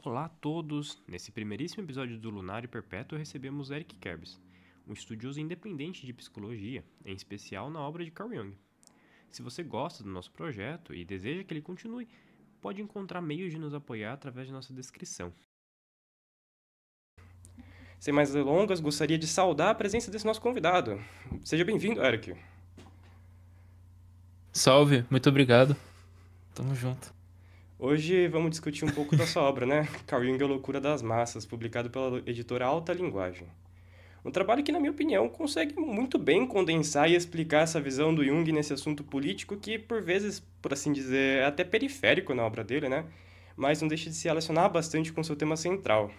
Olá a todos! Nesse primeiríssimo episódio do Lunário Perpétuo recebemos Eric Kerbs, um estudioso independente de psicologia, em especial na obra de Carl Jung. Se você gosta do nosso projeto e deseja que ele continue, pode encontrar meios de nos apoiar através de nossa descrição. Sem mais delongas, gostaria de saudar a presença desse nosso convidado. Seja bem-vindo, Eric. Salve, muito obrigado. Tamo junto. Hoje vamos discutir um pouco da sua obra, né? Carl Jung e a Loucura das Massas, publicado pela editora Alta Linguagem. Um trabalho que, na minha opinião, consegue muito bem condensar e explicar essa visão do Jung nesse assunto político que, por vezes, por assim dizer, é até periférico na obra dele, né? Mas não deixa de se relacionar bastante com seu tema central.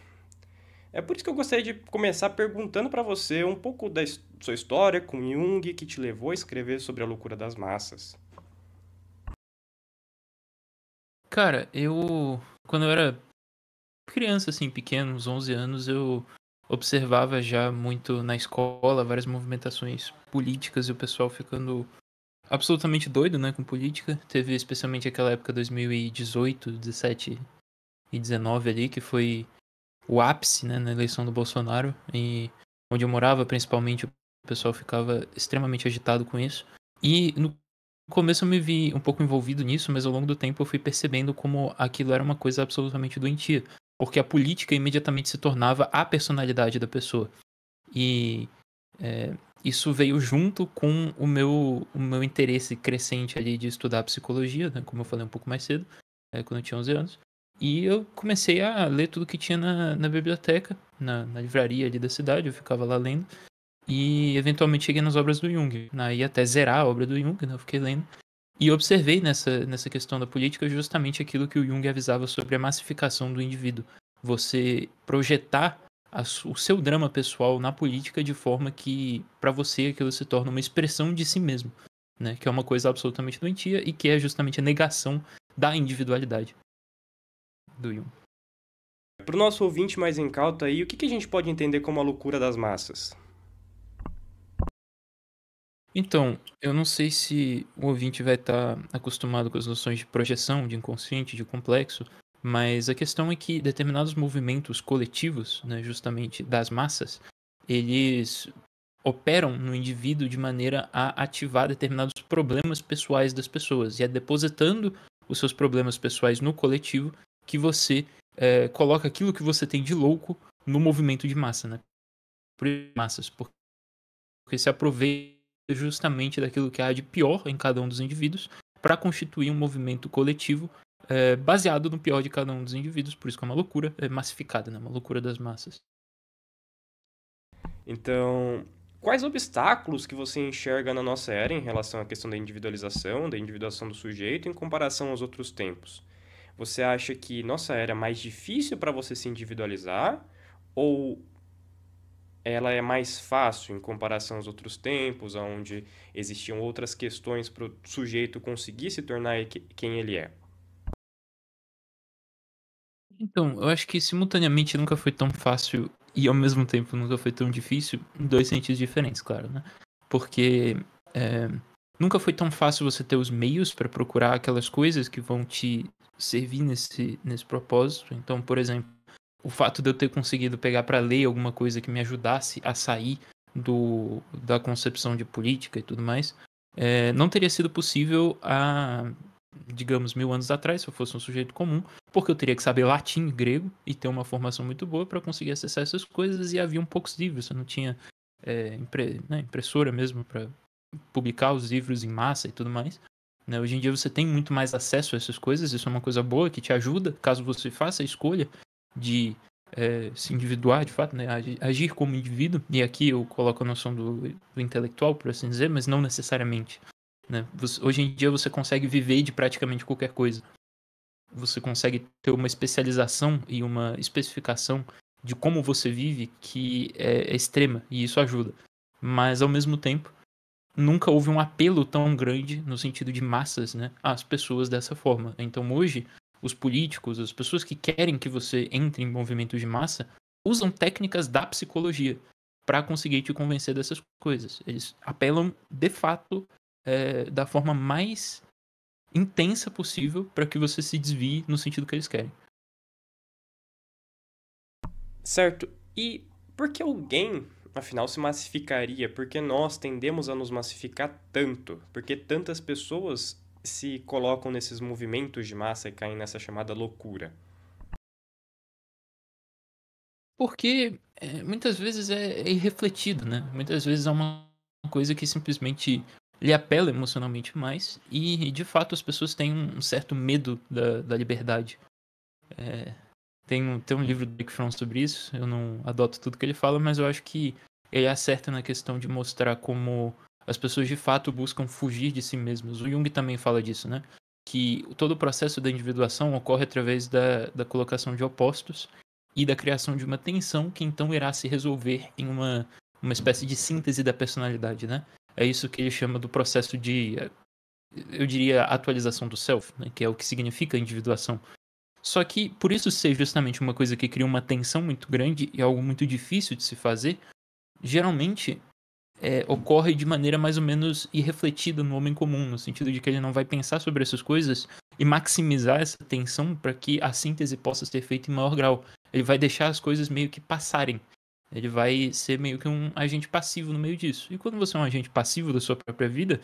É por isso que eu gostaria de começar perguntando para você um pouco da sua história com Jung que te levou a escrever sobre a loucura das massas. Cara, quando eu era criança, assim, pequeno, uns 11 anos, eu observava já muito na escola várias movimentações políticas e o pessoal ficando absolutamente doido, né, com política. Teve especialmente aquela época 2018, 17 e 19 ali, que foi o ápice, né, na eleição do Bolsonaro, e onde eu morava, principalmente, o pessoal ficava extremamente agitado com isso. E no começo eu me vi um pouco envolvido nisso, mas ao longo do tempo eu fui percebendo como aquilo era uma coisa absolutamente doentia, porque a política imediatamente se tornava a personalidade da pessoa. E isso veio junto com o meu interesse crescente ali de estudar psicologia, né, como eu falei um pouco mais cedo, quando eu tinha 11 anos. E eu comecei a ler tudo que tinha na biblioteca, na livraria ali da cidade, eu ficava lá lendo. E eventualmente cheguei nas obras do Jung, aí até zerar a obra do Jung, né, eu fiquei lendo. E observei nessa questão da política justamente aquilo que o Jung avisava sobre a massificação do indivíduo. Você projetar o seu drama pessoal na política de forma que, para você, aquilo se torna uma expressão de si mesmo, né? Que é uma coisa absolutamente doentia e que é justamente a negação da individualidade do Jung. Para o nosso ouvinte mais incauto aí, o que a gente pode entender como a loucura das massas? Então, eu não sei se o ouvinte vai estar acostumado com as noções de projeção, de inconsciente, de complexo, mas a questão é que determinados movimentos coletivos, né, justamente das massas, eles operam no indivíduo de maneira a ativar determinados problemas pessoais das pessoas. E é depositando os seus problemas pessoais no coletivo que você coloca aquilo que você tem de louco no movimento de massa, né? Por massas, porque se aproveita justamente daquilo que há de pior em cada um dos indivíduos para constituir um movimento coletivo baseado no pior de cada um dos indivíduos, por isso que é uma loucura massificada, né? Uma loucura das massas. Então, quais obstáculos que você enxerga na nossa era em relação à questão da individualização, da individuação do sujeito em comparação aos outros tempos? Você acha que nossa era é mais difícil para você se individualizar ou ela é mais fácil em comparação aos outros tempos, onde existiam outras questões para o sujeito conseguir se tornar quem ele é? Então, eu acho que simultaneamente nunca foi tão fácil e ao mesmo tempo nunca foi tão difícil, em dois sentidos diferentes, claro, né? Porque é, nunca foi tão fácil você ter os meios para procurar aquelas coisas que vão te servir nesse propósito. Então, por exemplo, o fato de eu ter conseguido pegar para ler alguma coisa que me ajudasse a sair da concepção de política e tudo mais, não teria sido possível há, digamos, 1000 anos atrás, se eu fosse um sujeito comum, porque eu teria que saber latim e grego e ter uma formação muito boa para conseguir acessar essas coisas, e haviam poucos livros, eu não tinha impressora mesmo para publicar os livros em massa e tudo mais. Né? Hoje em dia você tem muito mais acesso a essas coisas, isso é uma coisa boa que te ajuda, caso você faça a escolha de se individuar, de fato, né? Agir como indivíduo, e aqui eu coloco a noção do intelectual, por assim dizer, mas não necessariamente. Né? Hoje em dia você consegue viver de praticamente qualquer coisa. Você consegue ter uma especialização e uma especificação de como você vive que é extrema, e isso ajuda. Mas, ao mesmo tempo, nunca houve um apelo tão grande no sentido de massas, né, às pessoas dessa forma. Então, hoje, os políticos, as pessoas que querem que você entre em movimentos de massa, usam técnicas da psicologia para conseguir te convencer dessas coisas. Eles apelam, de fato, da forma mais intensa possível para que você se desvie no sentido que eles querem. Certo. E por que alguém, afinal, se massificaria? Por que nós tendemos a nos massificar tanto? Por que tantas pessoas se colocam nesses movimentos de massa e caem nessa chamada loucura? Porque muitas vezes é irrefletido, né? Muitas vezes é uma coisa que simplesmente lhe apela emocionalmente mais e, de fato, as pessoas têm um certo medo da liberdade. Tem um livro do Eric Fromm sobre isso, eu não adoto tudo que ele fala, mas eu acho que ele acerta na questão de mostrar como as pessoas de fato buscam fugir de si mesmas. O Jung também fala disso, né? Que todo o processo da individuação ocorre através da colocação de opostos e da criação de uma tensão que então irá se resolver em uma espécie de síntese da personalidade, né? É isso que ele chama do processo de, eu diria, atualização do self, né? Que é o que significa a individuação. Só que, por isso ser justamente uma coisa que cria uma tensão muito grande e algo muito difícil de se fazer, geralmente ocorre de maneira mais ou menos irrefletida no homem comum, no sentido de que ele não vai pensar sobre essas coisas e maximizar essa tensão para que a síntese possa ser feita em maior grau. Ele vai deixar as coisas meio que passarem. Ele vai ser meio que um agente passivo no meio disso. E quando você é um agente passivo da sua própria vida,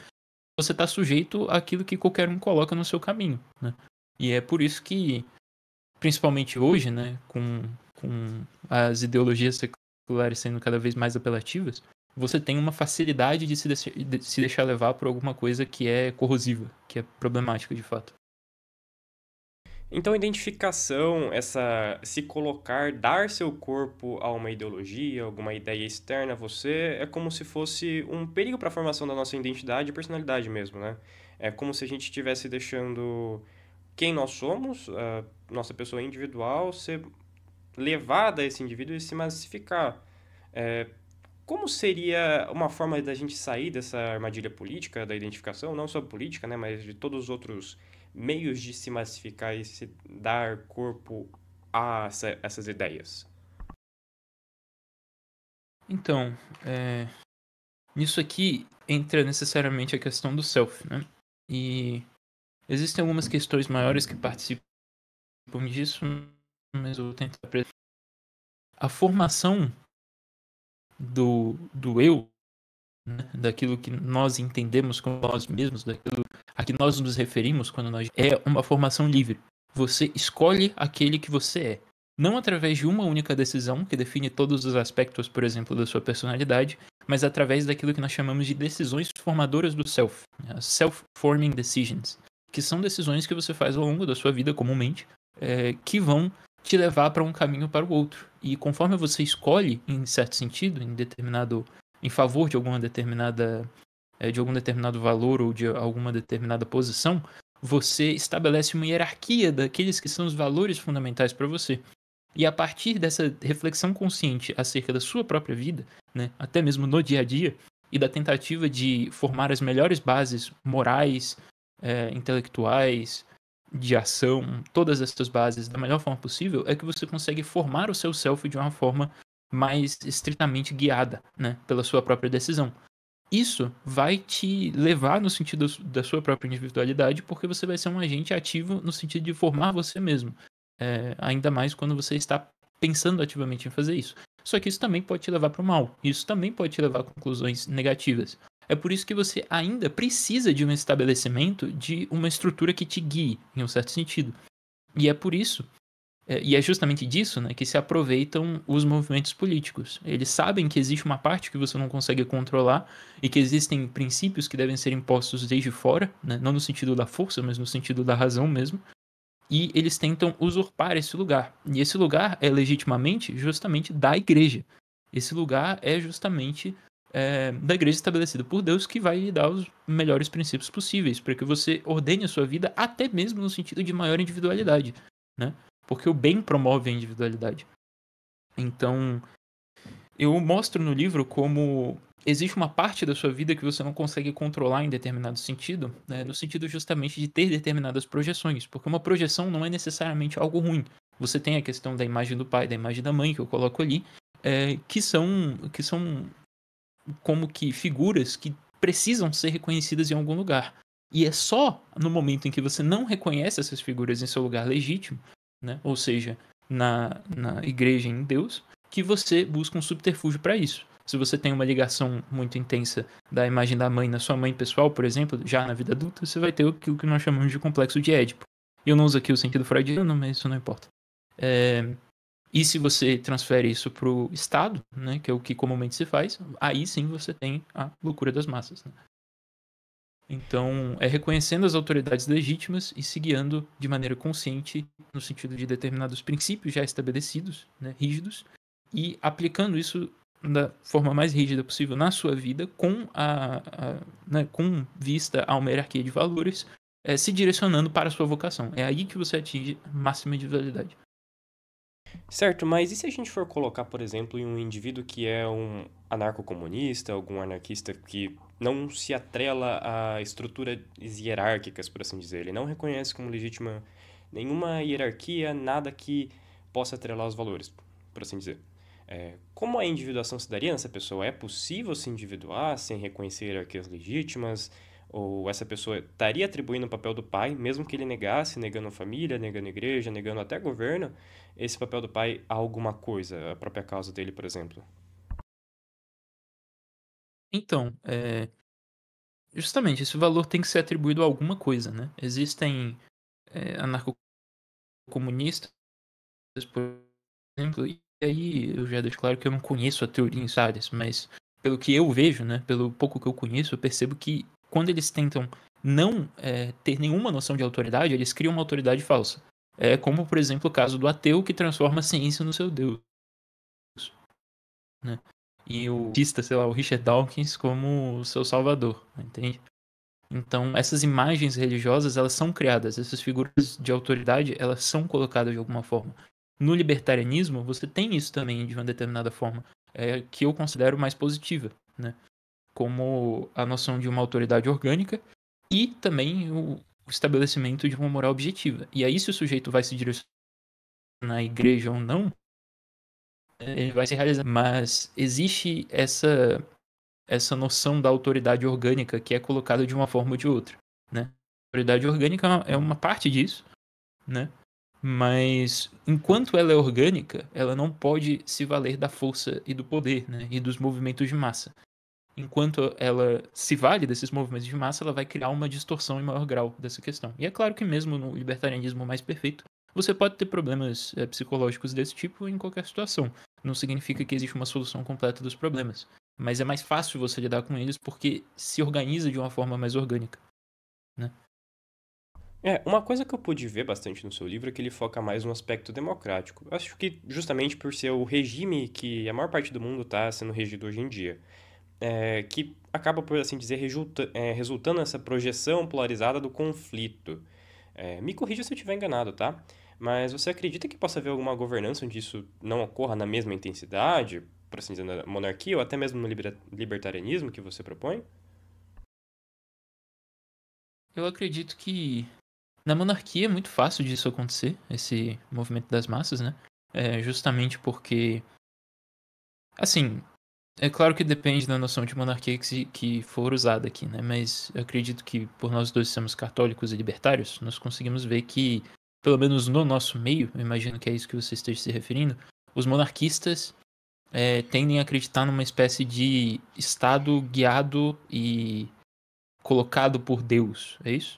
você está sujeito àquilo que qualquer um coloca no seu caminho, né? E é por isso que principalmente hoje, né, com as ideologias seculares sendo cada vez mais apelativas, você tem uma facilidade de se deixar levar por alguma coisa que é corrosiva, que é problemática de fato. Então, a identificação, essa se colocar, dar seu corpo a uma ideologia, alguma ideia externa a você, é como se fosse um perigo para a formação da nossa identidade e personalidade mesmo, né? É como se a gente estivesse deixando quem nós somos, a nossa pessoa individual, ser levada a esse indivíduo e se massificar. É, como seria uma forma da gente sair dessa armadilha política da identificação, não só política, né, mas de todos os outros meios de se massificar e se dar corpo a essas ideias? Então, nisso aqui entra necessariamente a questão do self, né? E existem algumas questões maiores que participam disso, mas eu vou tentar apresentar. A formação do eu, né, daquilo que nós entendemos como nós mesmos, daquilo a que nós nos referimos quando nós é uma formação livre. Você escolhe aquele que você é, não através de uma única decisão que define todos os aspectos, por exemplo, da sua personalidade, mas através daquilo que nós chamamos de decisões formadoras do self, né, as self-forming decisions, que são decisões que você faz ao longo da sua vida comumente, que vão te levar para um caminho para o outro. E conforme você escolhe, em certo sentido, em favor de alguma determinada de algum determinado valor ou de alguma determinada posição, você estabelece uma hierarquia daqueles que são os valores fundamentais para você. E a partir dessa reflexão consciente acerca da sua própria vida, né, até mesmo no dia a dia, e da tentativa de formar as melhores bases morais, intelectuais, de ação, todas essas bases da melhor forma possível, é que você consegue formar o seu self de uma forma mais estritamente guiada, né, pela sua própria decisão. Isso vai te levar no sentido da sua própria individualidade, porque você vai ser um agente ativo no sentido de formar você mesmo. Ainda mais quando você está pensando ativamente em fazer isso. Só que isso também pode te levar para o mal. Isso também pode te levar a conclusões negativas. É por isso que você ainda precisa de um estabelecimento de uma estrutura que te guie, em um certo sentido. E é por isso e é justamente disso, né, que se aproveitam os movimentos políticos. Eles sabem que existe uma parte que você não consegue controlar e que existem princípios que devem ser impostos desde fora, né, não no sentido da força, mas no sentido da razão mesmo. E eles tentam usurpar esse lugar. E esse lugar é legitimamente justamente da igreja. Esse lugar é justamente da igreja estabelecida por Deus, que vai lhe dar os melhores princípios possíveis para que você ordene a sua vida, até mesmo no sentido de maior individualidade, né? Porque o bem promove a individualidade. Então, eu mostro no livro como existe uma parte da sua vida que você não consegue controlar em determinado sentido, né, no sentido justamente de ter determinadas projeções, porque uma projeção não é necessariamente algo ruim. Você tem a questão da imagem do pai, da imagem da mãe, que eu coloco ali, que são como que figuras que precisam ser reconhecidas em algum lugar. E é só no momento em que você não reconhece essas figuras em seu lugar legítimo, né? Ou seja, na igreja em Deus, que você busca um subterfúgio para isso. Se você tem uma ligação muito intensa da imagem da mãe na sua mãe pessoal, por exemplo, já na vida adulta, você vai ter aquilo que nós chamamos de complexo de Édipo. Eu não uso aqui o sentido freudiano, mas isso não importa. E se você transfere isso para o Estado, né, que é o que comumente se faz, aí sim você tem a loucura das massas. Né? Então, é reconhecendo as autoridades legítimas e se guiando de maneira consciente no sentido de determinados princípios já estabelecidos, né, rígidos, e aplicando isso da forma mais rígida possível na sua vida, né, com vista a uma hierarquia de valores, se direcionando para a sua vocação. É aí que você atinge a máxima individualidade. Certo, mas e se a gente for colocar, por exemplo, em um indivíduo que é um anarcocomunista, algum anarquista que não se atrela a estruturas hierárquicas, por assim dizer, ele não reconhece como legítima nenhuma hierarquia, nada que possa atrelar os valores, por assim dizer. Como a individuação se daria nessa pessoa? É possível se individuar sem reconhecer hierarquias legítimas? Ou essa pessoa estaria atribuindo o papel do pai, mesmo que ele negasse, negando a família, negando a igreja, negando até governo, esse papel do pai a alguma coisa, a própria causa dele, por exemplo? Então, justamente, esse valor tem que ser atribuído a alguma coisa, né? Existem anarcocomunistas, por exemplo, e aí eu já deixo claro que eu não conheço a teoria em Salles, mas pelo que eu vejo, né, pelo pouco que eu conheço, eu percebo que quando eles tentam não ter nenhuma noção de autoridade, eles criam uma autoridade falsa. É como, por exemplo, o caso do ateu que transforma a ciência no seu Deus, né? E o artista, sei lá, o Richard Dawkins como o seu salvador, entende? Então, essas imagens religiosas, elas são criadas, essas figuras de autoridade, elas são colocadas de alguma forma. No libertarianismo, você tem isso também de uma determinada forma, que eu considero mais positiva, né? Como a noção de uma autoridade orgânica e também o estabelecimento de uma moral objetiva. E aí, se o sujeito vai se direcionar à igreja ou não, ele vai se realizar. Mas existe essa noção da autoridade orgânica que é colocada de uma forma ou de outra, né? A autoridade orgânica é uma parte disso, né? Mas enquanto ela é orgânica, ela não pode se valer da força e do poder, né? E dos movimentos de massa. Enquanto ela se vale desses movimentos de massa, ela vai criar uma distorção em maior grau dessa questão. E é claro que mesmo no libertarianismo mais perfeito, você pode ter problemas psicológicos desse tipo em qualquer situação. Não significa que existe uma solução completa dos problemas. Mas é mais fácil você lidar com eles porque se organiza de uma forma mais orgânica, né? Uma coisa que eu pude ver bastante no seu livro é que ele foca mais no aspecto democrático. Eu acho que justamente por ser o regime que a maior parte do mundo está sendo regido hoje em dia. Que acaba, por assim dizer, resultando nessa projeção polarizada do conflito. Me corrija se eu estiver enganado, tá? Mas você acredita que possa haver alguma governança onde isso não ocorra na mesma intensidade, por assim dizer, na monarquia ou até mesmo no libertarianismo que você propõe? Eu acredito que na monarquia é muito fácil disso acontecer, esse movimento das massas, né? Justamente porque, assim, é claro que depende da noção de monarquia que for usada aqui, né? Mas eu acredito que por nós dois sermos católicos e libertários, nós conseguimos ver que, pelo menos no nosso meio, eu imagino que é isso que você esteja se referindo, os monarquistas tendem a acreditar numa espécie de Estado guiado e colocado por Deus, é isso?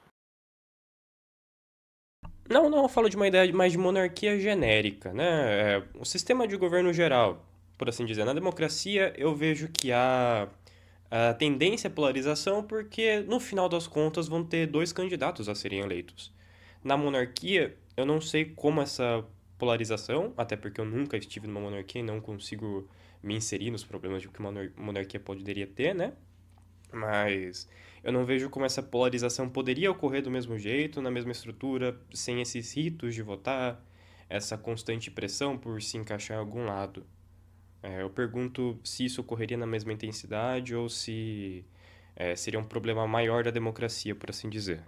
Não, não, eu falo de uma ideia mais de monarquia genérica, né? O sistema de governo geral, por assim dizer. Na democracia, eu vejo que há a tendência à polarização porque, no final das contas, vão ter dois candidatos a serem eleitos. Na monarquia, eu não sei como essa polarização, até porque eu nunca estive numa monarquia e não consigo me inserir nos problemas de que uma monarquia poderia ter, né? Mas eu não vejo como essa polarização poderia ocorrer do mesmo jeito, na mesma estrutura, sem esses ritos de votar, essa constante pressão por se encaixar em algum lado. Eu pergunto se isso ocorreria na mesma intensidade ou se seria um problema maior da democracia, por assim dizer.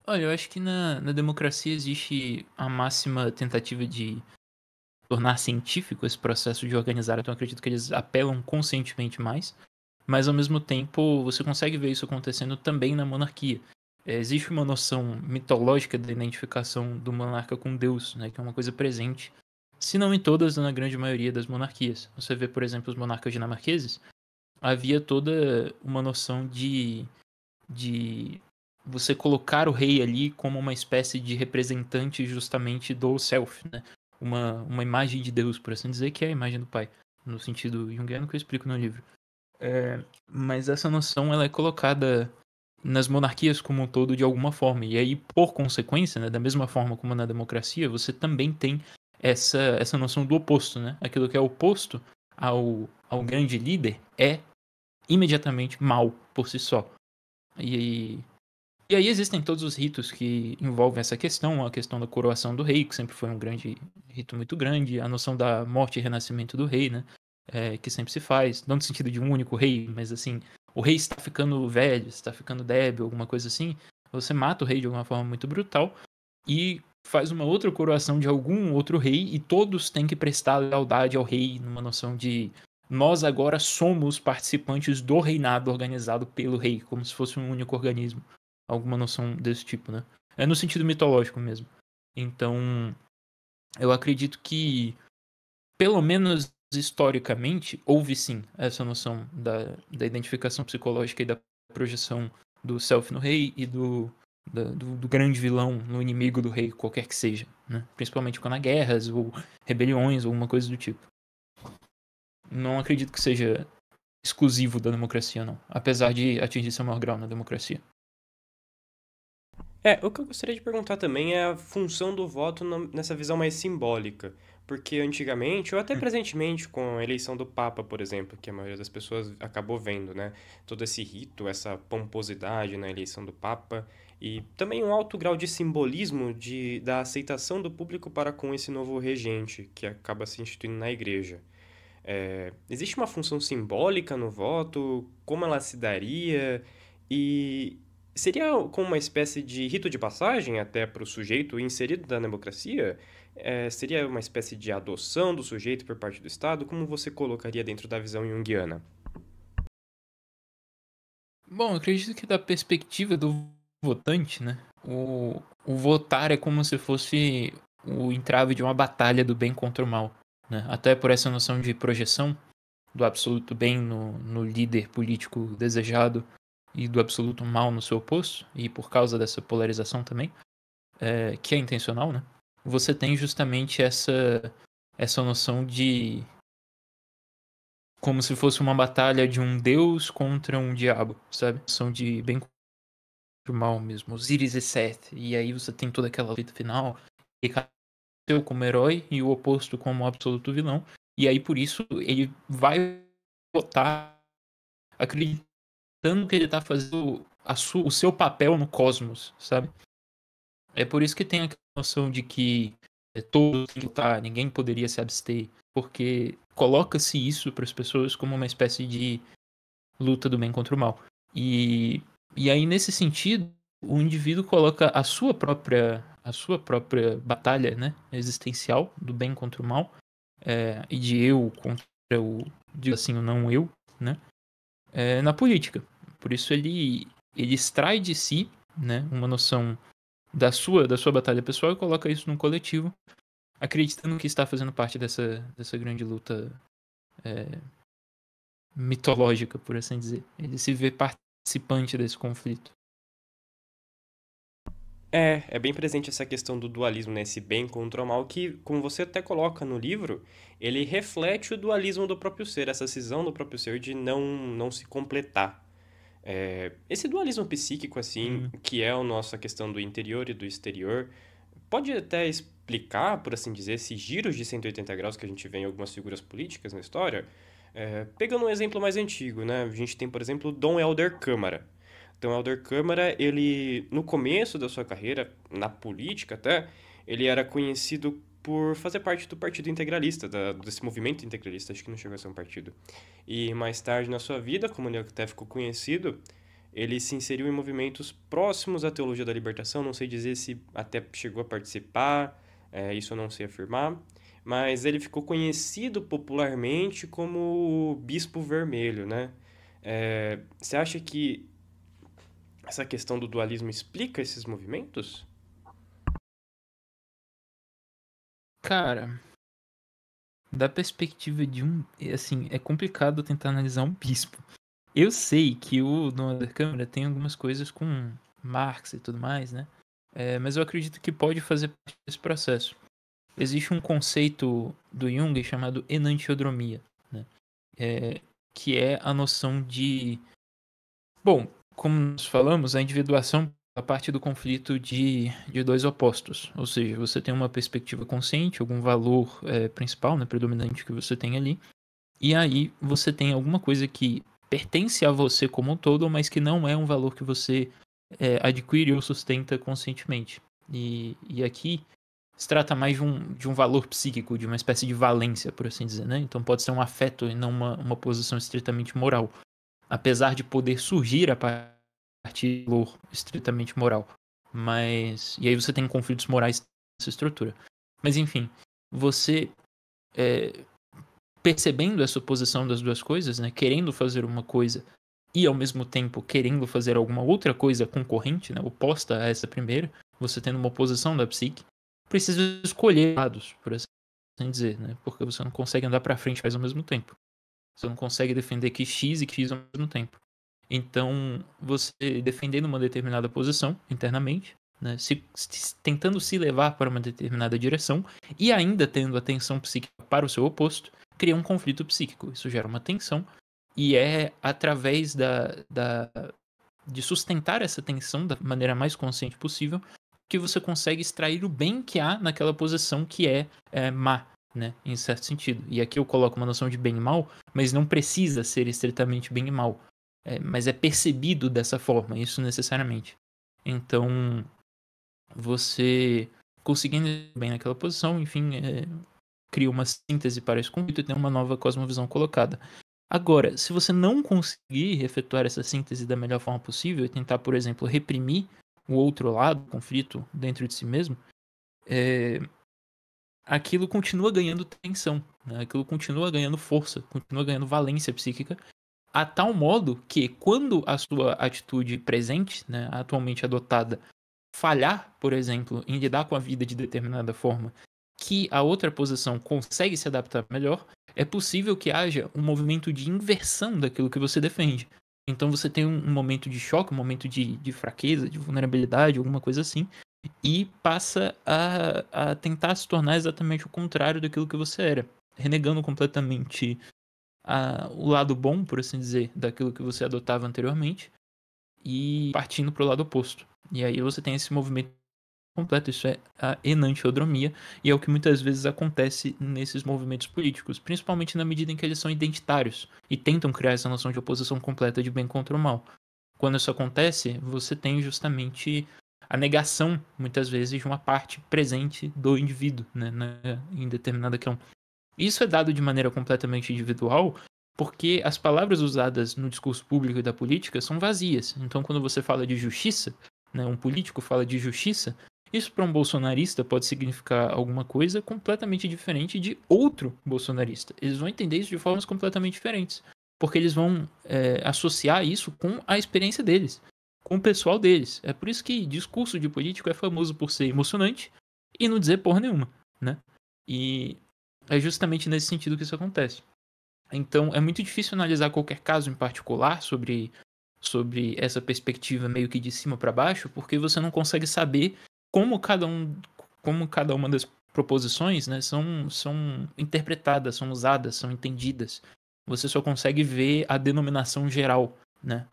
Olha, eu acho que na democracia existe a máxima tentativa de tornar científico esse processo de organizar, então eu acredito que eles apelam conscientemente mais, mas ao mesmo tempo você consegue ver isso acontecendo também na monarquia. Existe uma noção mitológica da identificação do monarca com Deus, né, que é uma coisa presente se não em todas, na grande maioria das monarquias. Você vê, por exemplo, os monarcas dinamarqueses, havia toda uma noção de você colocar o rei ali como uma espécie de representante justamente do self, né? Uma imagem de Deus, por assim dizer, que é a imagem do pai, no sentido junguiano que eu explico no livro. Mas essa noção ela é colocada nas monarquias como um todo de alguma forma. E aí, por consequência, né, da mesma forma como na democracia, você também tem essa noção do oposto, né? Aquilo que é oposto ao grande líder é imediatamente mal por si só. E, e aí existem todos os ritos que envolvem essa questão, a questão da coroação do rei, que sempre foi um grande rito muito grande, a noção da morte e renascimento do rei, né? Que sempre se faz, não no sentido de um único rei, mas assim, o rei está ficando velho, está ficando débil, alguma coisa assim, você mata o rei de alguma forma muito brutal e faz uma outra coroação de algum outro rei e todos têm que prestar lealdade ao rei numa noção de nós agora somos participantes do reinado organizado pelo rei, como se fosse um único organismo. Alguma noção desse tipo, né? É no sentido mitológico mesmo. Então, eu acredito que, pelo menos historicamente, houve sim essa noção da identificação psicológica e da projeção do self no rei e do grande vilão no inimigo do rei, qualquer que seja, né? Principalmente quando há guerras ou rebeliões ou alguma coisa do tipo. Não acredito que seja exclusivo da democracia, não. Apesar de atingir seu maior grau na democracia. O que eu gostaria de perguntar também é a função do voto nessa visão mais simbólica. Porque antigamente, ou até presentemente, com a eleição do Papa, por exemplo, que a maioria das pessoas acabou vendo, né? Todo esse rito, essa pomposidade na eleição do Papa, e também um alto grau de simbolismo da aceitação do público para com esse novo regente, que acaba se instituindo na igreja. Existe uma função simbólica no voto? Como ela se daria? E seria como uma espécie de rito de passagem até para o sujeito inserido na democracia? Seria uma espécie de adoção do sujeito por parte do Estado? Como você colocaria dentro da visão junguiana? Bom, eu acredito que da perspectiva do votante, né? O votar é como se fosse o entrave de uma batalha do bem contra o mal, né? Até por essa noção de projeção do absoluto bem no líder político desejado e do absoluto mal no seu oposto, e por causa dessa polarização também, que é intencional, né? Você tem justamente essa noção de como se fosse uma batalha de um deus contra um diabo, sabe? São de bem contra o mal mesmo, Osiris e Seth. E aí você tem toda aquela luta final, e cada um como herói e o oposto como absoluto vilão. E aí por isso ele vai votar acreditando que ele tá fazendo o seu papel no cosmos, sabe? É por isso que tem aquela noção de que todos têm que lutar, ninguém poderia se abster, porque coloca-se isso para as pessoas como uma espécie de luta do bem contra o mal. E aí, nesse sentido, o indivíduo coloca a sua própria batalha, né, existencial do bem contra o mal, e de eu contra digo assim, o não eu, né, na política. Por isso ele extrai de si, né, uma noção da sua batalha pessoal e coloca isso num coletivo, acreditando que está fazendo parte dessa grande luta mitológica, por assim dizer. Ele se vê participante desse conflito. É bem presente essa questão do dualismo, né? Esse bem contra o mal, que, como você até coloca no livro, ele reflete o dualismo do próprio ser, essa cisão do próprio ser de não se completar. Esse dualismo psíquico, assim, Sim. que é a nossa questão do interior e do exterior, pode até explicar, por assim dizer, esses giros de 180 graus que a gente vê em algumas figuras políticas na história? Pegando um exemplo mais antigo, né? A gente tem, por exemplo, Dom Helder Câmara. Dom Helder Câmara, ele, no começo da sua carreira, na política até, ele era conhecido por fazer parte do Partido Integralista, desse movimento integralista, acho que não chegou a ser um partido. E mais tarde na sua vida, como ele até ficou conhecido, ele se inseriu em movimentos próximos à teologia da libertação, não sei dizer se até chegou a participar, isso eu não sei afirmar, mas ele ficou conhecido popularmente como o Bispo Vermelho, né? Você acha que essa questão do dualismo explica esses movimentos? Cara, Da perspectiva de assim, é complicado tentar analisar um bispo. Eu sei que o Dom Helder Câmara tem algumas coisas com Marx e tudo mais, né? Mas eu acredito que pode fazer parte desse processo. Existe um conceito do Jung chamado enantiodromia, né? Que é a noção de... Bom, como nós falamos, a individuação é a parte do conflito de dois opostos. Ou seja, você tem uma perspectiva consciente, algum valor principal, né, predominante que você tem ali, e aí você tem alguma coisa que pertence a você como um todo, mas que não é um valor que você adquire ou sustenta conscientemente. E aqui se trata mais de um valor psíquico, de uma espécie de valência, por assim dizer, né? Então pode ser um afeto e não uma posição estritamente moral. Apesar de poder surgir a partir do valor estritamente moral. Mas... E aí você tem conflitos morais nessa estrutura. Mas enfim, você... percebendo essa oposição das duas coisas, né, querendo fazer uma coisa e ao mesmo tempo querendo fazer alguma outra coisa concorrente, né, oposta a essa primeira, você tendo uma oposição da psique, precisa escolher lados, por assim dizer, né, porque você não consegue andar para frente ao mesmo tempo. Você não consegue defender que X e que X ao mesmo tempo. Então, você defendendo uma determinada posição internamente, né, tentando se levar para uma determinada direção e ainda tendo a tensão psíquica para o seu oposto, cria um conflito psíquico. Isso gera uma tensão e é através de sustentar essa tensão da maneira mais consciente possível que você consegue extrair o bem que há naquela posição que é má, né, em certo sentido. E aqui eu coloco uma noção de bem e mal, mas não precisa ser estritamente bem e mal. Mas é percebido dessa forma, isso necessariamente. Então, você conseguindo bem naquela posição, enfim, cria uma síntese para esse conflito e tem uma nova cosmovisão colocada. Agora, se você não conseguir efetuar essa síntese da melhor forma possível e tentar, por exemplo, reprimir o outro lado, o conflito dentro de si mesmo, aquilo continua ganhando tensão, né? Aquilo continua ganhando força, continua ganhando valência psíquica, a tal modo que quando a sua atitude presente, né, atualmente adotada, falhar, por exemplo, em lidar com a vida de determinada forma, que a outra posição consegue se adaptar melhor, é possível que haja um movimento de inversão daquilo que você defende. Então você tem um momento de choque, um momento de fraqueza, de vulnerabilidade, alguma coisa assim, e passa a tentar se tornar exatamente o contrário daquilo que você era, renegando completamente o lado bom, por assim dizer, daquilo que você adotava anteriormente e partindo para o lado oposto. E aí você tem esse movimento completo, isso é a enantiodromia, e é o que muitas vezes acontece nesses movimentos políticos, principalmente na medida em que eles são identitários e tentam criar essa noção de oposição completa de bem contra o mal. Quando isso acontece, você tem justamente a negação, muitas vezes, de uma parte presente do indivíduo, né, em determinada questão. Isso é dado de maneira completamente individual, porque as palavras usadas no discurso público e da política são vazias. Então, quando você fala de justiça, né, um político fala de justiça, isso para um bolsonarista pode significar alguma coisa completamente diferente de outro bolsonarista. Eles vão entender isso de formas completamente diferentes, porque eles vão associar isso com a experiência deles, com o pessoal deles. É por isso que discurso de político é famoso por ser emocionante e não dizer porra nenhuma, né? E é justamente nesse sentido que isso acontece. Então, é muito difícil analisar qualquer caso em particular sobre essa perspectiva meio que de cima para baixo, porque você não consegue saber como cada uma das proposições, né, são interpretadas, são usadas, são entendidas. Você só consegue ver a denominação geral, né?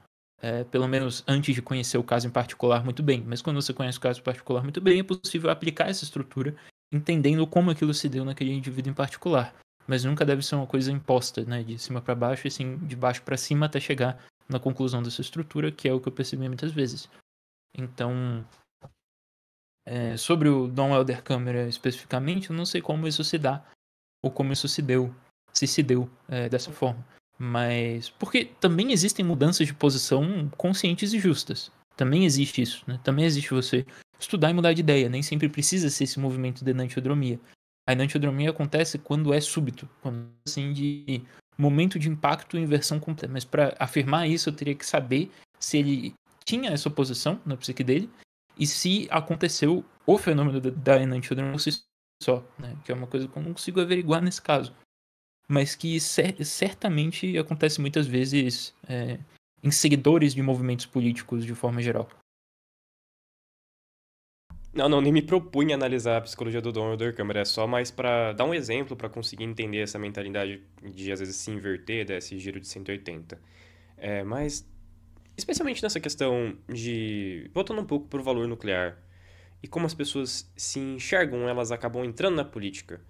Pelo menos antes de conhecer o caso em particular muito bem. Mas quando você conhece o caso em particular muito bem, é possível aplicar essa estrutura entendendo como aquilo se deu naquele indivíduo em particular. Mas nunca deve ser uma coisa imposta, né, de cima para baixo, e sim de baixo para cima até chegar na conclusão dessa estrutura, que é o que eu percebi muitas vezes. Então, sobre o Dom Helder Câmara especificamente, eu não sei como isso se dá, ou como isso se deu dessa forma. Mas, porque também existem mudanças de posição conscientes e justas. Também existe isso, né? Também existe você estudar e mudar de ideia. Nem sempre precisa ser esse movimento de enantiodromia. A enantiodromia acontece quando é súbito, quando assim de momento de impacto e inversão completa. Mas para afirmar isso, eu teria que saber se ele tinha essa oposição na psique dele e se aconteceu o fenômeno da enantiodromia só, né? Que é uma coisa que eu não consigo averiguar nesse caso. mas que certamente acontece muitas vezes em seguidores de movimentos políticos de forma geral. Não, nem me propunha analisar a psicologia do Donald Durkheim, é só mais pra dar um exemplo pra conseguir entender essa mentalidade de às vezes se inverter, desse giro de 180. Mas especialmente nessa questão de voltando um pouco pro valor nuclear e como as pessoas se enxergam, elas acabam entrando na política.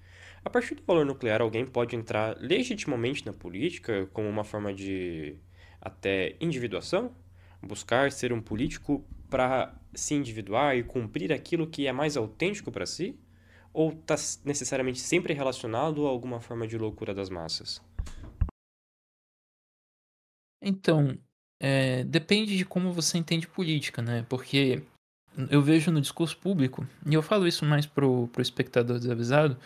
A partir do valor nuclear, alguém pode entrar legitimamente na política como uma forma de até individuação, buscar ser um político para se individuar e cumprir aquilo que é mais autêntico para si? Ou está necessariamente sempre relacionado a alguma forma de loucura das massas? Então, depende de como você entende política, né? Porque eu vejo no discurso público, e eu falo isso mais pro espectador desavisado,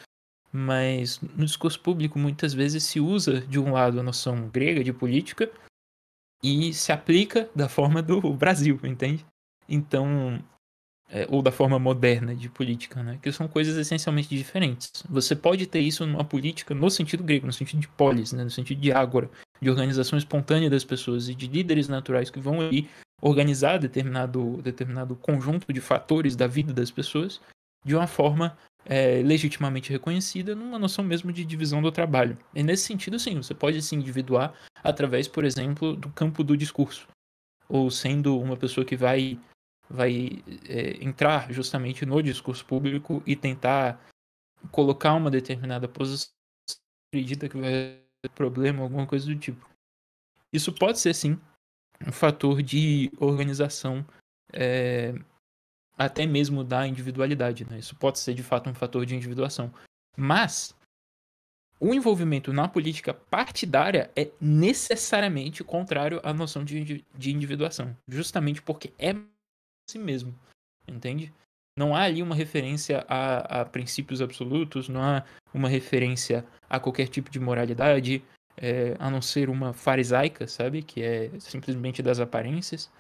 mas no discurso público muitas vezes se usa de um lado a noção grega de política e se aplica da forma do Brasil, entende? Então, ou da forma moderna de política, né? Que são coisas essencialmente diferentes. Você pode ter isso numa política no sentido grego, no sentido de polis, né? No sentido de ágora, de organização espontânea das pessoas e de líderes naturais que vão ali organizar determinado conjunto de fatores da vida das pessoas de uma forma legitimamente reconhecida, numa noção mesmo de divisão do trabalho. E nesse sentido, sim, você pode se individuar através, por exemplo, do campo do discurso, ou sendo uma pessoa que vai entrar justamente no discurso público e tentar colocar uma determinada posição, acredita que vai ter problema, alguma coisa do tipo. Isso pode ser, sim, um fator de organização, até mesmo da individualidade, né? Isso pode ser, de fato, um fator de individuação. Mas o envolvimento na política partidária é necessariamente contrário à noção de individuação, justamente porque é si mesmo, entende? Não há ali uma referência a princípios absolutos, não há uma referência a qualquer tipo de moralidade, a não ser uma farisaica, sabe? Que é simplesmente das aparências.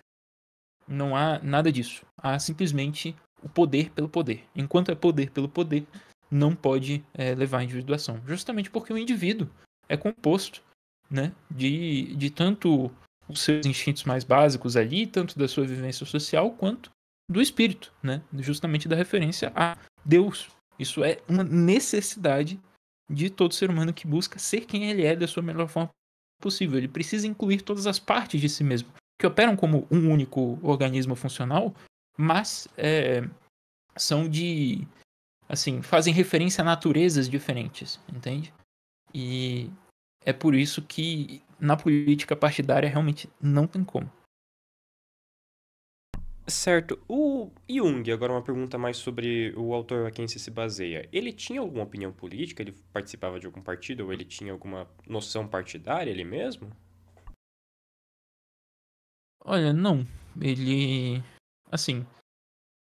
Não há nada disso. Há simplesmente o poder pelo poder. Enquanto é poder pelo poder, não pode levar à individuação. Justamente porque o indivíduo é composto, né, de tanto os seus instintos mais básicos ali, tanto da sua vivência social, quanto do espírito, né? Justamente da referência a Deus. Isso é uma necessidade de todo ser humano que busca ser quem ele é da sua melhor forma possível. Ele precisa incluir todas as partes de si mesmo, que operam como um único organismo funcional, mas são fazem referência a naturezas diferentes, entende? E é por isso que na política partidária realmente não tem como. Certo. O Jung, agora uma pergunta mais sobre o autor a quem você se baseia. Ele tinha alguma opinião política? Ele participava de algum partido? Ou ele tinha alguma noção partidária ele mesmo? Olha, não. Ele, assim,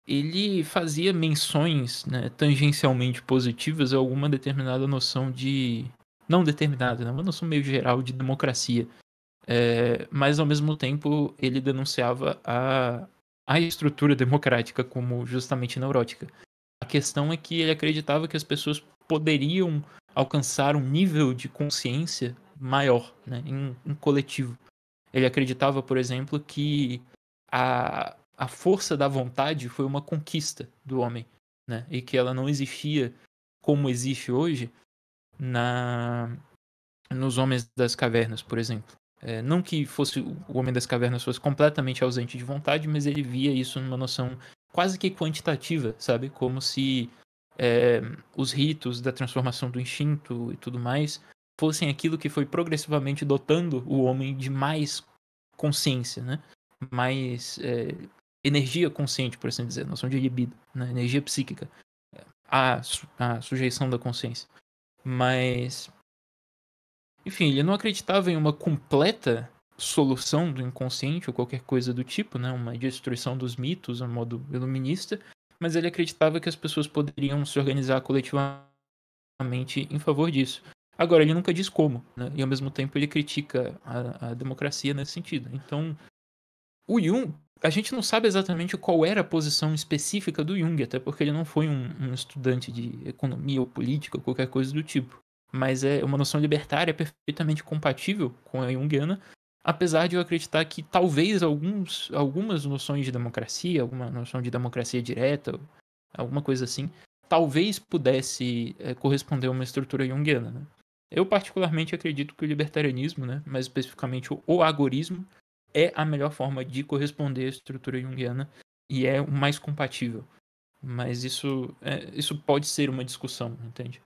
ele fazia menções, né, tangencialmente positivas a alguma determinada noção de... Não determinada, né, uma noção meio geral de democracia. Mas, ao mesmo tempo, ele denunciava a estrutura democrática como justamente neurótica. A questão é que ele acreditava que as pessoas poderiam alcançar um nível de consciência maior, né, em coletivo. Ele acreditava, por exemplo, que a força da vontade foi uma conquista do homem, né, e que ela não existia como existe hoje nos homens das cavernas, por exemplo. Não que fosse o homem das cavernas fosse completamente ausente de vontade, mas ele via isso numa noção quase que quantitativa, sabe? Como se os ritos da transformação do instinto e tudo mais fossem aquilo que foi progressivamente dotando o homem de mais consciência, né? Mais energia consciente, por assim dizer, noção de libido, né? Energia psíquica, a sujeição da consciência. Mas enfim, ele não acreditava em uma completa solução do inconsciente ou qualquer coisa do tipo, né? Uma destruição dos mitos a modo iluminista, mas ele acreditava que as pessoas poderiam se organizar coletivamente em favor disso. Agora, ele nunca diz como, né? E ao mesmo tempo ele critica a democracia nesse sentido. Então, o Jung, a gente não sabe exatamente qual era a posição específica do Jung, até porque ele não foi um estudante de economia ou política ou qualquer coisa do tipo. mas é uma noção libertária perfeitamente compatível com a junguiana, apesar de eu acreditar que talvez algumas noções de democracia, alguma noção de democracia direta, alguma coisa assim, talvez pudesse corresponder a uma estrutura junguiana, né? Eu particularmente acredito que o libertarianismo, né, mais especificamente o agorismo, é a melhor forma de corresponder à estrutura junguiana e é o mais compatível. Mas isso pode ser uma discussão, entende?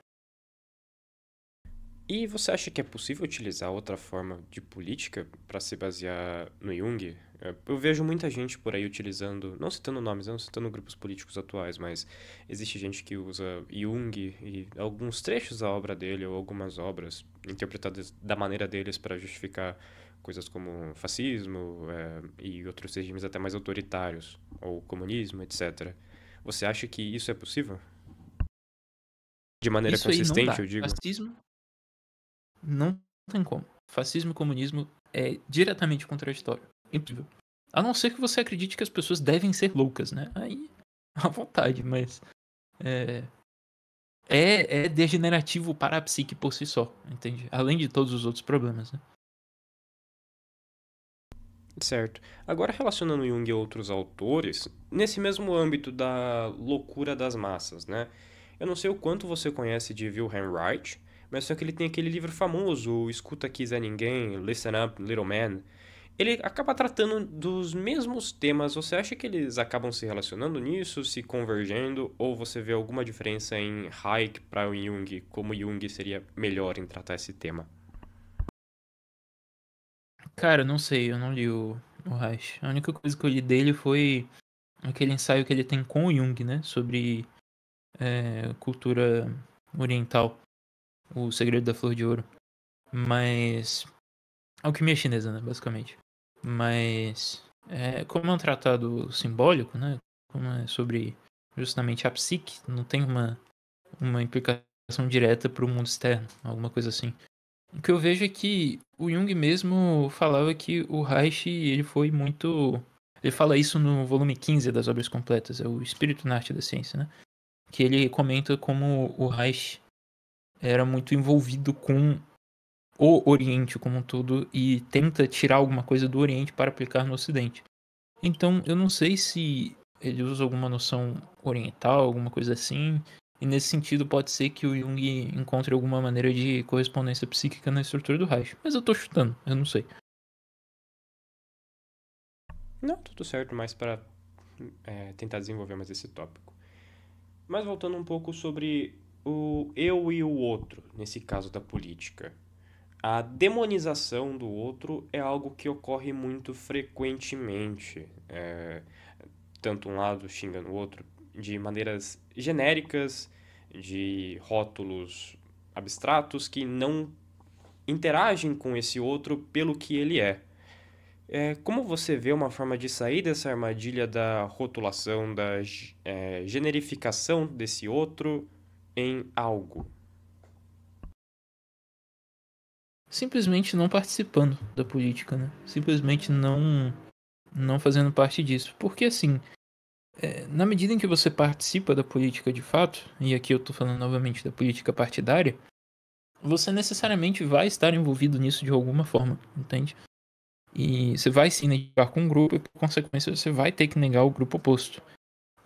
E você acha que é possível utilizar outra forma de política para se basear no Jung? Eu vejo muita gente por aí utilizando, não citando nomes, não citando grupos políticos atuais, mas existe gente que usa Jung e alguns trechos da obra dele ou algumas obras interpretadas da maneira deles para justificar coisas como fascismo, e outros regimes até mais autoritários, ou comunismo, etc. Você acha que isso é possível? De maneira Isso aí não consistente, dá. eu digo? Fascismo não tem como. Fascismo e comunismo é diretamente contraditório. Impossível. A não ser que você acredite que as pessoas devem ser loucas, né? Aí, à vontade, mas é, é degenerativo para a psique por si só, entende? Além de todos os outros problemas, né? Certo. Agora, relacionando Jung a outros autores, nesse mesmo âmbito da loucura das massas, né? Eu não sei o quanto você conhece de Wilhelm Reich, mas só que ele tem aquele livro famoso, o Escuta Aqui Zé Ninguém, Listen Up, Little Man. Ele acaba tratando dos mesmos temas. Você acha que eles acabam se relacionando nisso, se convergendo, ou você vê alguma diferença em Reich para o Jung, como Jung seria melhor em tratar esse tema? Cara, não sei, eu não li o Reich. A única coisa que eu li dele foi aquele ensaio que ele tem com o Jung, né? Sobre cultura oriental, o segredo da flor de ouro. Mas alquimia chinesa, né, basicamente. Mas como é um tratado simbólico, né, como é sobre justamente a psique, não tem uma implicação direta para o mundo externo, alguma coisa assim. O que eu vejo é que o Jung mesmo falava que o Reich, ele foi muito... Ele fala isso no volume 15 das Obras Completas, é o Espírito na Arte da Ciência, né? Que ele comenta como o Reich era muito envolvido com o Oriente como um todo e tenta tirar alguma coisa do Oriente para aplicar no Ocidente. Então, eu não sei se ele usa alguma noção oriental, alguma coisa assim, e nesse sentido pode ser que o Jung encontre alguma maneira de correspondência psíquica na estrutura do Reich. Mas eu tô chutando, eu não sei. Não, tudo certo, mas para tentar desenvolver mais esse tópico. Mas voltando um pouco sobre o eu e o outro, nesse caso da política. A demonização do outro é algo que ocorre muito frequentemente. Tanto um lado xingando o outro, de maneiras genéricas, de rótulos abstratos que não interagem com esse outro pelo que ele é. Como você vê uma forma de sair dessa armadilha da rotulação, da generificação desse outro em algo? Simplesmente não participando da política, né? Simplesmente não fazendo parte disso. Porque assim, na medida em que você participa da política de fato, e aqui eu tô falando novamente da política partidária, você necessariamente vai estar envolvido nisso de alguma forma, entende? E você vai se identificar com um grupo e, por consequência, você vai ter que negar o grupo oposto.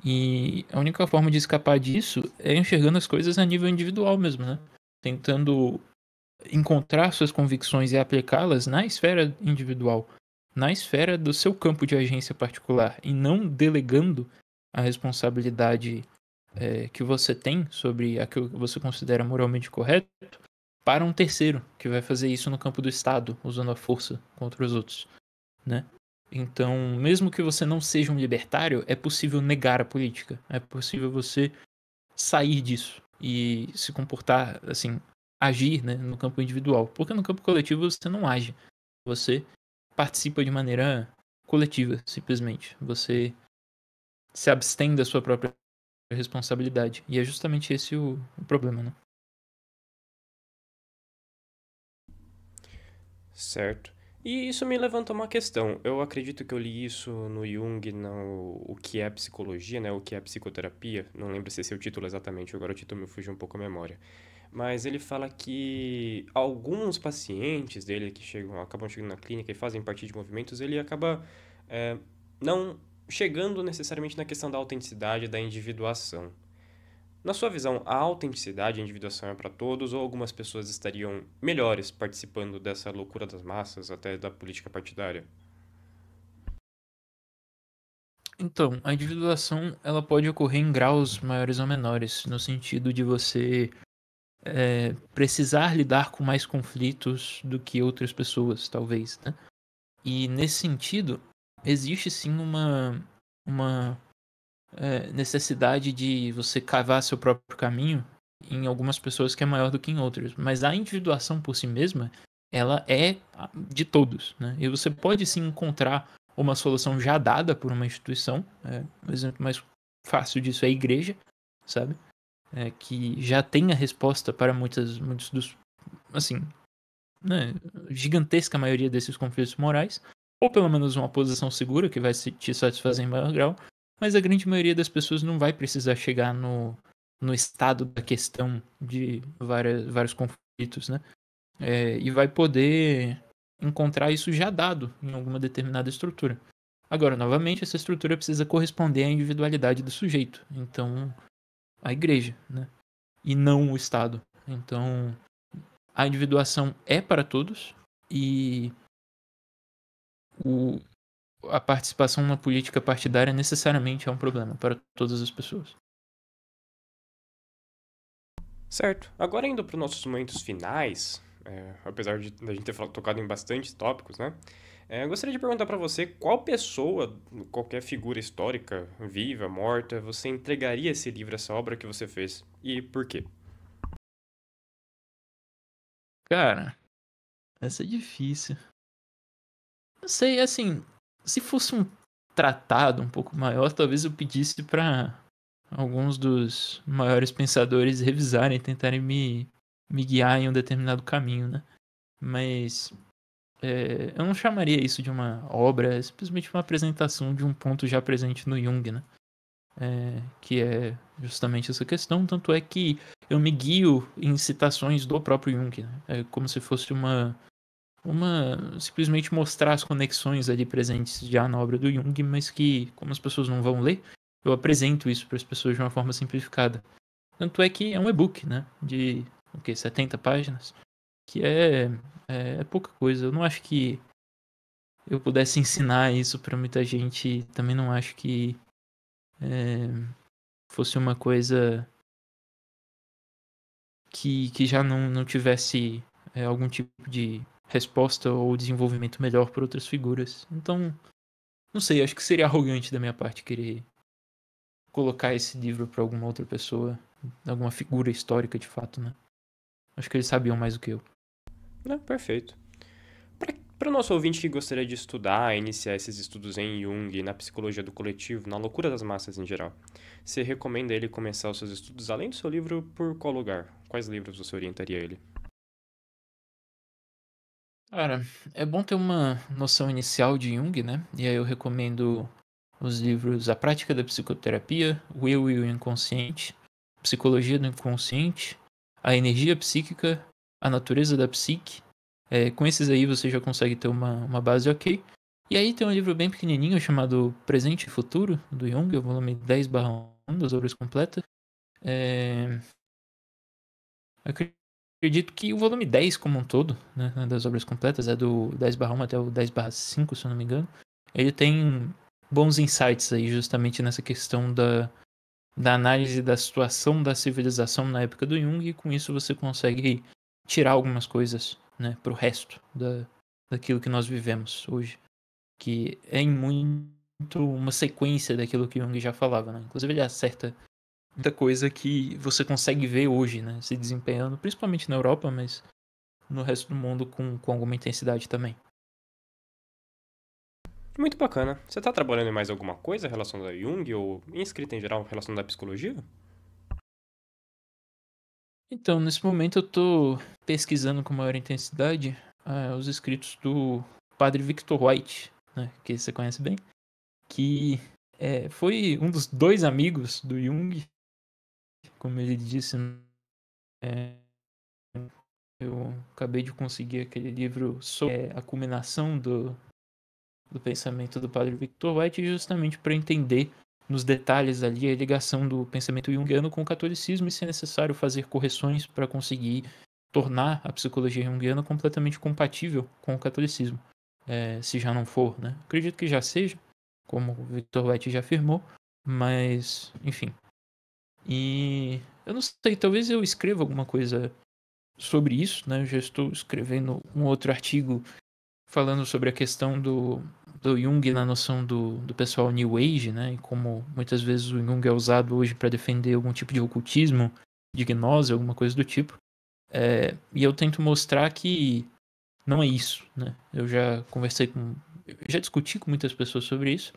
E a única forma de escapar disso é enxergando as coisas a nível individual mesmo, né? Tentando encontrar suas convicções e aplicá-las na esfera individual, na esfera do seu campo de agência particular, e não delegando a responsabilidade que você tem sobre aquilo que você considera moralmente correto para um terceiro, que vai fazer isso no campo do Estado, usando a força contra os outros, né? Então, mesmo que você não seja um libertário, é possível negar a política. É possível você sair disso e se comportar, assim, agir, né, no campo individual. Porque no campo coletivo você não age. Você participa de maneira coletiva, simplesmente. Você se abstém da sua própria responsabilidade. E é justamente esse o problema, né? Certo. E isso me levanta uma questão. Eu acredito que eu li isso no Jung, no O que é psicologia, né? O que é psicoterapia. Não lembro se esse é o título exatamente, agora o título me fugiu um pouco a memória. Mas ele fala que alguns pacientes dele que acabam chegando na clínica e fazem parte de movimentos, ele acaba não chegando necessariamente na questão da autenticidade, da individuação. Na sua visão, a autenticidade e a individuação é para todos ou algumas pessoas estariam melhores participando dessa loucura das massas, até da política partidária? Então, a individuação ela pode ocorrer em graus maiores ou menores, no sentido de você precisar lidar com mais conflitos do que outras pessoas, talvez, né? E nesse sentido, existe sim uma necessidade de você cavar seu próprio caminho em algumas pessoas que é maior do que em outras. Mas a individuação por si mesma, ela é de todos, né? E você pode sim encontrar uma solução já dada por uma instituição. O exemplo mais fácil disso é a igreja, sabe? Que já tem a resposta para muitos dos, assim, né, gigantesca maioria desses conflitos morais, ou pelo menos uma posição segura que vai te satisfazer em maior grau, mas a grande maioria das pessoas não vai precisar chegar no estado da questão de vários conflitos, né? E vai poder encontrar isso já dado em alguma determinada estrutura. Agora, novamente, essa estrutura precisa corresponder à individualidade do sujeito. Então, a igreja, né? E não o Estado. Então, a individuação é para todos e o, a participação na política partidária necessariamente é um problema para todas as pessoas. Certo. Agora indo para os nossos momentos finais, apesar de a gente ter tocado em bastantes tópicos, né? Eu gostaria de perguntar para você qual pessoa, qualquer figura histórica, viva, morta, você entregaria esse livro, essa obra que você fez e por quê? Cara, essa é difícil. Não sei, assim, se fosse um tratado um pouco maior, talvez eu pedisse para alguns dos maiores pensadores revisarem, tentarem me guiar em um determinado caminho, né? Mas eu não chamaria isso de uma obra, é simplesmente uma apresentação de um ponto já presente no Jung, né? Que é justamente essa questão, tanto é que eu me guio em citações do próprio Jung, né? É como se fosse simplesmente mostrar as conexões ali presentes já na obra do Jung, mas que, como as pessoas não vão ler, eu apresento isso para as pessoas de uma forma simplificada. Tanto é que é um e-book, né? De, 70 páginas, que é pouca coisa. Eu não acho que eu pudesse ensinar isso para muita gente. Também não acho que é, fosse uma coisa que já não tivesse algum tipo de resposta ou desenvolvimento melhor por outras figuras. Então, não sei, acho que seria arrogante da minha parte querer colocar esse livro para alguma outra pessoa, alguma figura histórica de fato, né? Acho que eles sabiam mais do que eu. Perfeito. Para o nosso ouvinte que gostaria de estudar, iniciar esses estudos em Jung, na psicologia do coletivo, na loucura das massas em geral, você recomenda ele começar os seus estudos além do seu livro por qual lugar? Quais livros você orientaria ele? Cara, é bom ter uma noção inicial de Jung, né? E aí eu recomendo os livros A Prática da Psicoterapia, O Eu e o Inconsciente, Psicologia do Inconsciente, A Energia Psíquica, A Natureza da Psique. Com esses aí você já consegue ter uma base ok. E aí tem um livro bem pequenininho chamado Presente e Futuro, do Jung, o volume 10/1 das obras completas. É... Acredito que o volume 10 como um todo, né, das obras completas, é do 10/1 até o 10/5, se eu não me engano. Ele tem bons insights aí justamente nessa questão da análise da situação da civilização na época do Jung, e com isso você consegue tirar algumas coisas, né, pro resto daquilo que nós vivemos hoje, que é em muito uma sequência daquilo que Jung já falava, né? Inclusive ele acerta muita coisa que você consegue ver hoje, né, se desempenhando, principalmente na Europa, mas no resto do mundo com alguma intensidade também. Muito bacana. Você está trabalhando em mais alguma coisa relacionada a Jung ou inscrita em geral relacionada à psicologia? Então, nesse momento eu tô pesquisando com maior intensidade os escritos do padre Victor White, né, que você conhece bem, que foi um dos dois amigos do Jung, como ele disse. Eu acabei de conseguir aquele livro sobre a culminação do pensamento do padre Victor White, justamente para entender nos detalhes ali a ligação do pensamento junguiano com o catolicismo e se é necessário fazer correções para conseguir tornar a psicologia junguiana completamente compatível com o catolicismo, se já não for, né? Acredito que já seja, como o Victor White já afirmou, mas enfim. E eu não sei, talvez eu escreva alguma coisa sobre isso, né? Eu já estou escrevendo um outro artigo falando sobre a questão do Jung na noção do pessoal New Age, né? E como muitas vezes o Jung é usado hoje para defender algum tipo de ocultismo, de gnose, alguma coisa do tipo. E eu tento mostrar que não é isso, né? Eu já já discuti com muitas pessoas sobre isso.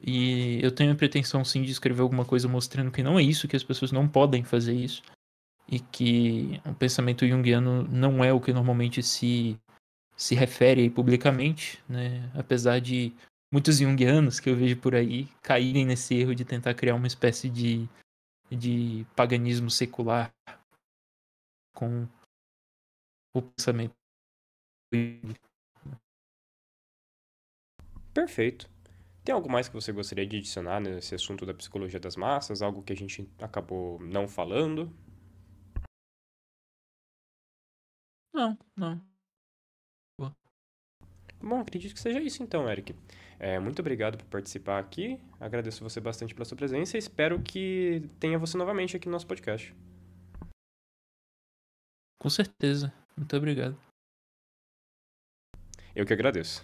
E eu tenho a pretensão sim de escrever alguma coisa mostrando que não é isso, que as pessoas não podem fazer isso. E que o pensamento junguiano não é o que normalmente se refere publicamente, né? Apesar de muitos junguianos que eu vejo por aí caírem nesse erro de tentar criar uma espécie de paganismo secular com o pensamento. Perfeito. Tem algo mais que você gostaria de adicionar nesse assunto da psicologia das massas? Algo que a gente acabou não falando? Não. Bom, acredito que seja isso então, Eric. Muito obrigado por participar aqui. Agradeço você bastante pela sua presença e espero que tenha você novamente aqui no nosso podcast. Com certeza. Muito obrigado. Eu que agradeço.